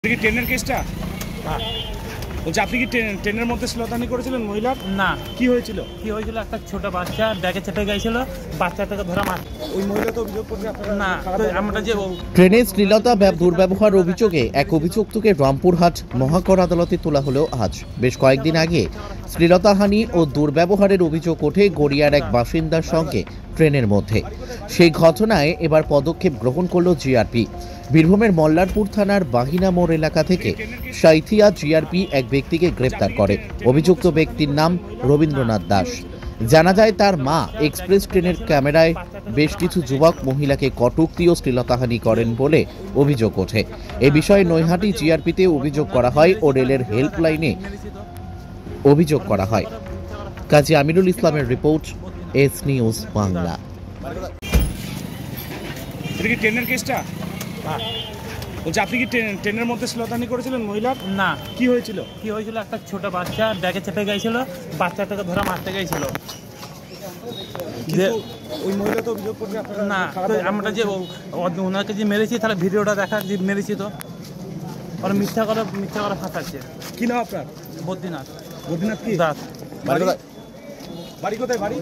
কি ট্রেনের কেসটা? হ্যাঁ। বলছি আপনি কি ট্রেনের মধ্যে শ্লীলতাহানি করেছিলেন মহিলার? না। কি হয়েছিল? একটা ছোট বাচ্চা ব্যাগে চেপে গেছিল, বাচ্চাটাকে ধরা মার। ওই মহিলা তো অভিযোগ করছে আপনারা না, আমরা যে ট্রেনে শ্লীলতা দুর্ব্যবহার অভিযোগে এক অভিযুক্তকে রামপুরহাট মহাকর আদালতে তোলা হলো আজ। বেশ কয়েকদিন আগে শ্লীলতাহানি ও দুর্ব্যবহারের অভিযোগ ওঠে গড়িয়ার এক বাসিন্দার সঙ্গে ট্রেনের মধ্যে। সেই ঘটনায় এবার পদক্ষেপ গ্রহণ করল জিআরপি। বীরভূমের মল্লারপুর থানার বাহিনা মোড় এলাকা থেকে সাইথিয়া জিআরপি এক ব্যক্তিকে গ্রেপ্তার করে। অভিযুক্ত ব্যক্তির নাম রবীন্দ্রনাথ দাস। জানা যায় তার মা এক্সপ্রেস ট্রেনের ক্যামেরায় বেশ কিছু যুবক মহিলাকে কটূক্তি ও শ্লীলতাহানি করেন বলে অভিযোগ ওঠে। এ বিষয়ে নৈহাটি জিআরপিতে অভিযোগ করা হয় ও রেলের হেল্পলাইনে অভিযোগ করা হয়। কাজী আমিরুল ইসলামের রিপোর্ট, এস নিউজ বাংলা। এটা কি ট্রেনের কেসটা? হ্যাঁ। বলছি আপনি কি ট্রেনের মধ্যে শ্লীলতাহানি করেছিলেন মহিলার? না। কি হয়েছিল? একটা ছোট বাচ্চা ব্যাগে চেপে গেছিল, বাচ্চাটাকে ধরা মারতে গেছিল। ওই মহিলা তো অভিযোগ করছে আপনারা না, আমরা যে ওনাকে যে মেরেছি তাহলে ভিডিওটা দেখা যে মেরেছি, তো ওরা মিথ্যা করে ফাঁসাচ্ছে। কি নাম আপনার? বদ্রীনাথ বদ্রীনাথ কি দাস। বাড়ি কোথায়? বাড়ি